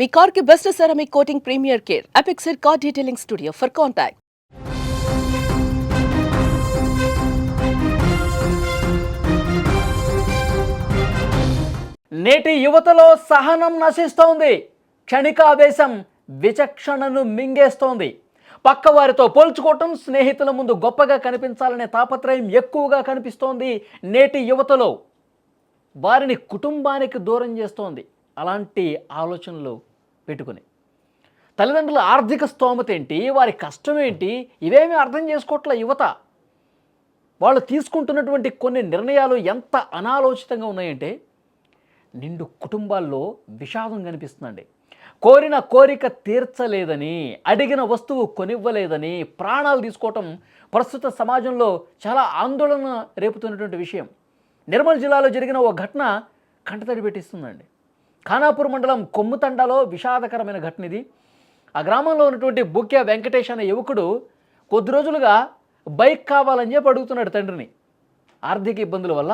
మీ car కి best ceramic coating premier care Apexer car detailing studio for contact. నేటి యువతలో సహనం నశిస్తోంది. క్షణికావేశం విచక్షణను మింగేస్తోంది. పక్కవారితో పోల్చుకోవటం, స్నేహితుల ముందు గొప్పగా కనిపించాలనే తాపత్రయం ఎక్కువగా కనిపిస్తోంది నేటి యువతలో. వారిని కుటుంబానికి దూరం చేస్తోంది అలాంటి ఆలోచనలు పెట్టుకుని. తల్లిదండ్రుల ఆర్థిక స్తోమత ఏంటి, వారి కష్టం ఏంటి, ఇవేమీ అర్థం చేసుకోవట్లే యువత. వాళ్ళు తీసుకుంటున్నటువంటి కొన్ని నిర్ణయాలు ఎంత అనాలోచితంగా ఉన్నాయంటే నిండు కుటుంబాల్లో విషాదం కనిపిస్తుందండి. కోరిన కోరిక తీర్చలేదని, అడిగిన వస్తువు కొనివ్వలేదని ప్రాణాలు తీసుకోవటం ప్రస్తుత సమాజంలో చాలా ఆందోళన రేపుతున్నటువంటి విషయం. నిర్మల్ జిల్లాలో జరిగిన ఓ ఘటన కంటతడి పెట్టిస్తుందండి. ఖానాపూర్ మండలం కొమ్ముతండాలో విషాదకరమైన ఘటన ఇది. ఆ గ్రామంలో ఉన్నటువంటి బుక్య వెంకటేష్ అనే యువకుడు కొద్ది రోజులుగా బైక్ కావాలని చెప్పి అడుగుతున్నాడు తండ్రిని. ఆర్థిక ఇబ్బందుల వల్ల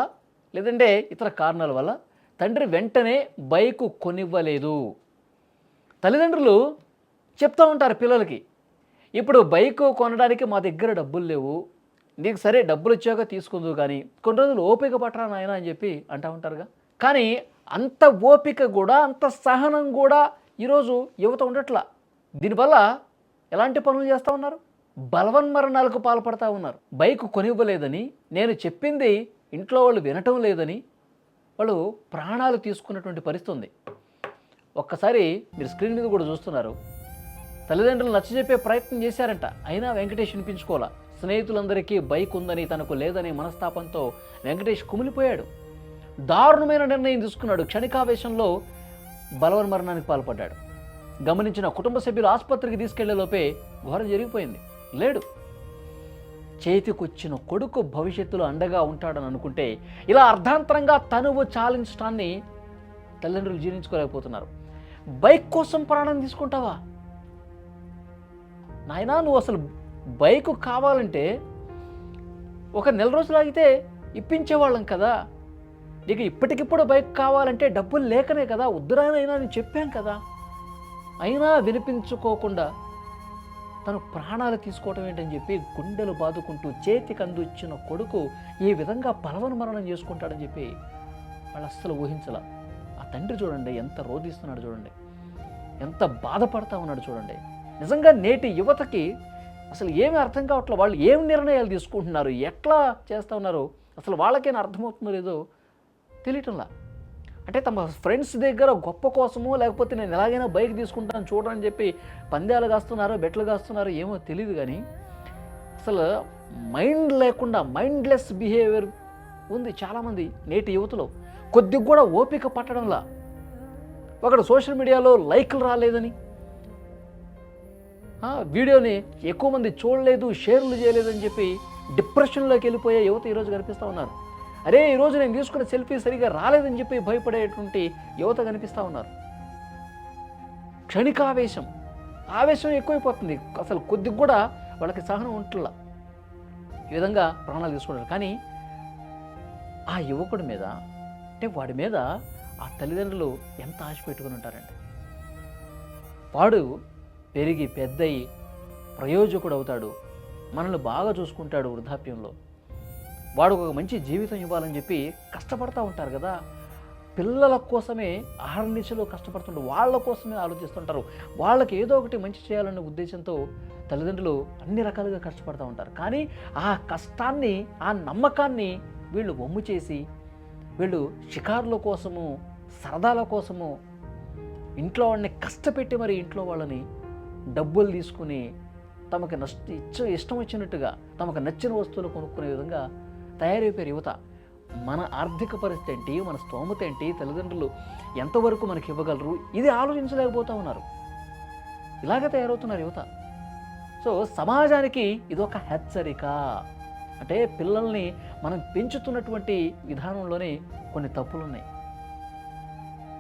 లేదంటే ఇతర కారణాల వల్ల తండ్రి వెంటనే బైకు కొనివ్వలేదు. తల్లిదండ్రులు చెప్తూ ఉంటారు పిల్లలకి, ఇప్పుడు బైకు కొనడానికి మా దగ్గర డబ్బులు లేవు, నీకు సరే డబ్బులు వచ్చాక తీసుకుందు కానీ కొన్ని రోజులు ఓపిక పట్టరా నాయన అని చెప్పి అంటూ ఉంటారుగా. కానీ అంత ఓపిక కూడా, అంత సహనం కూడా ఈరోజు యువత ఉండట్లా. దీనివల్ల ఎలాంటి పనులు చేస్తూ ఉన్నారు? బలవన్మరణాలకు పాల్పడతా ఉన్నారు. బైకు కొనివ్వలేదని, నేను చెప్పింది ఇంట్లో వాళ్ళు వినటం లేదని వాళ్ళు ప్రాణాలు తీసుకున్నటువంటి పరిస్థితి ఉంది. ఒక్కసారి మీరు స్క్రీన్ మీద కూడా చూస్తున్నారు. తల్లిదండ్రులు నచ్చజెప్పే ప్రయత్నం చేశారంట, అయినా వెంకటేష్ వినిపించుకోవాలా. స్నేహితులందరికీ బైక్ ఉందని, తనకు లేదని మనస్తాపంతో వెంకటేష్ కుమిలిపోయాడు. దారుణమైన నిర్ణయం తీసుకున్నాడు. క్షణికావేశంలో బలవన్మరణానికి పాల్పడ్డాడు. గమనించిన కుటుంబ సభ్యులు ఆసుపత్రికి తీసుకెళ్లేలోపే ఘోరం జరిగిపోయింది. లేడు. చేతికొచ్చిన కొడుకు భవిష్యత్తులో అండగా ఉంటాడని అనుకుంటే ఇలా అర్ధాంతరంగా తనువు చాలించడాన్ని తల్లిదండ్రులు జీర్ణించుకోలేకపోతున్నారు. బైక్ కోసం ప్రాణం తీసుకుంటావా నాయనా? నువ్వు అసలు బైకు కావాలంటే ఒక నెల రోజులు ఆగితే ఇప్పించేవాళ్ళం కదా. నీకు ఇప్పటికిప్పుడు బైక్ కావాలంటే డబ్బులు లేకనే కదా, వద్దురానైనా నేను చెప్పాను కదా. అయినా వినిపించుకోకుండా తను ప్రాణాలు తీసుకోవటం ఏంటని చెప్పి గుండెలు బాదుకుంటూ చేతికి అందించిన కొడుకు ఈ విధంగా బలవన్మరణం చేసుకుంటాడని చెప్పి వాళ్ళు అస్సలు ఊహించలా. ఆ తండ్రి చూడండి ఎంత రోధిస్తున్నాడు, చూడండి ఎంత బాధపడతా ఉన్నాడు చూడండి. నిజంగా నేటి యువతకి అసలు ఏమీ అర్థం కావట్లేదు. వాళ్ళు ఏం నిర్ణయాలు తీసుకుంటున్నారు, ఎట్లా చేస్తూ ఉన్నారు, అసలు వాళ్ళకైనా అర్థమవుతుందో లేదో తెలియటంలా. అంటే తమ ఫ్రెండ్స్ దగ్గర గొప్ప కోసమో లేకపోతే నేను ఎలాగైనా బైక్ తీసుకుంటాను చూడని చెప్పి పందాలు కాస్తున్నారో బెట్లు కాస్తున్నారో ఏమో తెలియదు. కానీ అసలు మైండ్ లేకుండా మైండ్లెస్ బిహేవియర్ ఉంది చాలామంది నేటి యువతలో. కొద్దిగా కూడా ఓపిక పట్టడంలా. ఒకడు సోషల్ మీడియాలో లైక్లు రాలేదని, వీడియోని ఎక్కువ మంది చూడలేదు, షేర్లు చేయలేదని చెప్పి డిప్రెషన్లోకి వెళ్ళిపోయే యువత ఈరోజు కనిపిస్తూ ఉన్నారు. అరే ఈరోజు నేను తీసుకున్న సెల్ఫీ సరిగా రాలేదని చెప్పి భయపడేటువంటి యువత కనిపిస్తూ ఉన్నారు. క్షణికావేశం, ఆవేశం ఎక్కువైపోతుంది. అసలు కొద్దిగా కూడా వాళ్ళకి సహనం ఉంటుందా. ఈ విధంగా ప్రాణాలు తీసుకుంటారు. కానీ ఆ యువకుడి మీద అంటే వాడి మీద ఆ తల్లిదండ్రులు ఎంత ఆశ పెట్టుకుని ఉంటారండి. వాడు పెరిగి పెద్దయి ప్రయోజకుడు అవుతాడు, మనల్ని బాగా చూసుకుంటాడు వృద్ధాప్యంలో, వాడు ఒక మంచి జీవితం ఇవ్వాలని చెప్పి కష్టపడతా ఉంటారు కదా. పిల్లల కోసమే ఆహర్నిశలో కష్టపడుతుంటారు, వాళ్ళ కోసమే ఆలోచిస్తుంటారు. వాళ్ళకి ఏదో ఒకటి మంచి చేయాలనే ఉద్దేశంతో తల్లిదండ్రులు అన్ని రకాలుగా కష్టపడుతూ ఉంటారు. కానీ ఆ కష్టాన్ని, ఆ నమ్మకాన్ని వీళ్ళు వమ్ము చేసి వీళ్ళు షికారుల కోసము, సరదాల కోసము ఇంట్లో వాళ్ళని కష్టపెట్టి మరి ఇంట్లో వాళ్ళని డబ్బులు తీసుకుని తమకు ఇష్టం వచ్చినట్టుగా తమకు నచ్చిన వస్తువులు కొనుక్కునే విధంగా తయారైపోయారు యువత. మన ఆర్థిక పరిస్థితి ఏంటి, మన స్తోమత ఏంటి, తల్లిదండ్రులు ఎంతవరకు మనకి ఇవ్వగలరు, ఇది ఆలోచించలేకపోతూ ఉన్నారు. ఇలాగే తయారవుతున్నారు యువత. సో సమాజానికి ఇదొక హెచ్చరిక. అంటే పిల్లల్ని మనం పెంచుతున్నటువంటి విధానంలోనే కొన్ని తప్పులు ఉన్నాయి.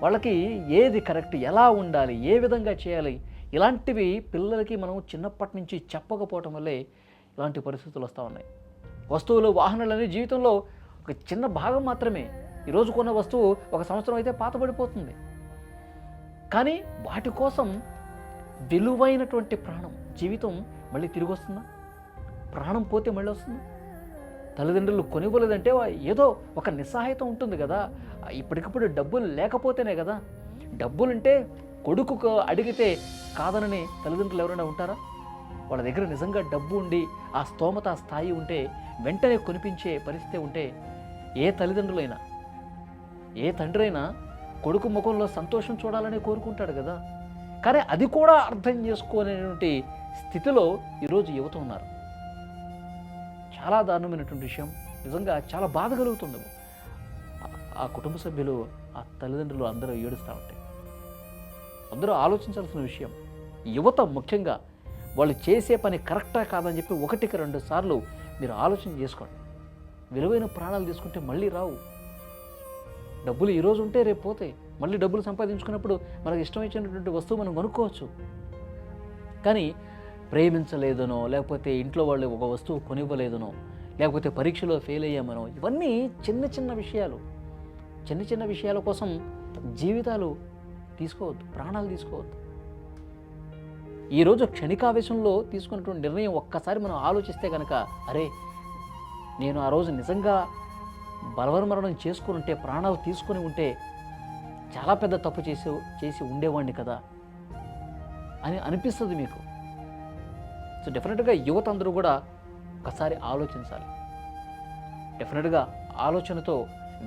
వాళ్ళకి ఏది కరెక్ట్, ఎలా ఉండాలి, ఏ విధంగా చేయాలి, ఇలాంటివి పిల్లలకి మనం చిన్నప్పటి నుంచి చెప్పకపోవటం వల్లే ఇలాంటి పరిస్థితులు వస్తూ ఉన్నాయి. వస్తువులు, వాహనాలనే జీవితంలో ఒక చిన్న భాగం మాత్రమే. ఈరోజు కొన్న వస్తువు ఒక సంవత్సరం అయితే పాతబడిపోతుంది. కానీ వాటి కోసం విలువైనటువంటి ప్రాణం, జీవితం మళ్ళీ తిరిగి వస్తుందా? ప్రాణం పోతే మళ్ళీ వస్తుందా? తల్లిదండ్రులు కొనివ్వలేదంటే ఏదో ఒక నిస్సహాయత ఉంటుంది కదా. ఇప్పటికప్పుడు డబ్బులు లేకపోతేనే కదా. డబ్బులుంటే కొడుకు అడిగితే కాదనని తల్లిదండ్రులు ఎవరైనా ఉంటారా? వాళ్ళ దగ్గర నిజంగా డబ్బు ఉండి ఆ స్తోమత, ఆ స్థాయి ఉంటే వెంటనే కొనిపించే పరిస్థితి ఉంటే ఏ తల్లిదండ్రులైనా, ఏ తండ్రి అయినా కొడుకు ముఖంలో సంతోషం చూడాలని కోరుకుంటాడు కదా. కానీ అది కూడా అర్థం చేసుకోలేనటువంటి స్థితిలో ఈరోజు యువత ఉన్నారు. చాలా దారుణమైనటువంటి విషయం. నిజంగా చాలా బాధ కలుగుతుంది. ఆ కుటుంబ సభ్యులు, ఆ తల్లిదండ్రులు అందరూ ఏడుస్తూ ఉంటాయి. అందరూ ఆలోచించాల్సిన విషయం. యువత ముఖ్యంగా వాళ్ళు చేసే పని కరెక్టా కాదని చెప్పి 1-2 సార్లు మీరు ఆలోచన చేసుకోండి. విలువైన ప్రాణాలు తీసుకుంటే మళ్ళీ రావు. డబ్బులు ఈరోజు ఉంటే రేపు పోతాయి. మళ్ళీ డబ్బులు సంపాదించుకున్నప్పుడు మనకు ఇష్టమైనటువంటి వస్తువు మనం కొనుక్కోవచ్చు. కానీ ప్రేమించలేదనో, లేకపోతే ఇంట్లో వాళ్ళు ఒక వస్తువు కొనివ్వలేదనో, లేకపోతే పరీక్షలో ఫెయిల్ అయ్యామనో, ఇవన్నీ చిన్న చిన్న విషయాలు. చిన్న చిన్న విషయాల కోసం జీవితాలు తీసుకోవద్దు, ప్రాణాలు తీసుకోవద్దు. ఈరోజు క్షణికావేశంలో తీసుకున్నటువంటి నిర్ణయం ఒక్కసారి మనం ఆలోచిస్తే కనుక, అరే నేను ఆ రోజు నిజంగా బలవన్మరణం చేసుకుని ఉంటే, ప్రాణాలు తీసుకొని ఉంటే చాలా పెద్ద తప్పు చేసి ఉండేవాడిని కదా అని అనిపిస్తుంది మీకు. సో డెఫినెట్గా యువత అందరూ కూడా ఒకసారి ఆలోచించాలి. డెఫినెట్గా ఆలోచనతో,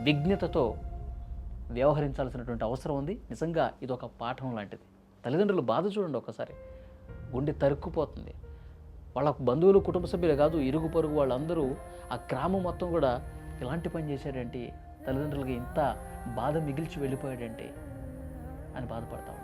విజ్ఞతతో వ్యవహరించాల్సినటువంటి అవసరం ఉంది. నిజంగా ఇది ఒక పాఠం లాంటిది. తల్లిదండ్రులు బాధ చూడండి, ఒకసారి గుండె తరుక్కుపోతుంది. వాళ్ళ బంధువులు, కుటుంబ సభ్యులే కాదు, ఇరుగు పొరుగు వాళ్ళందరూ, ఆ గ్రామం మొత్తం కూడా ఇలాంటి పని చేశాడంటే, తల్లిదండ్రులకి ఇంత బాధ మిగిల్చి వెళ్ళిపోయాడంటే అని బాధపడతాం.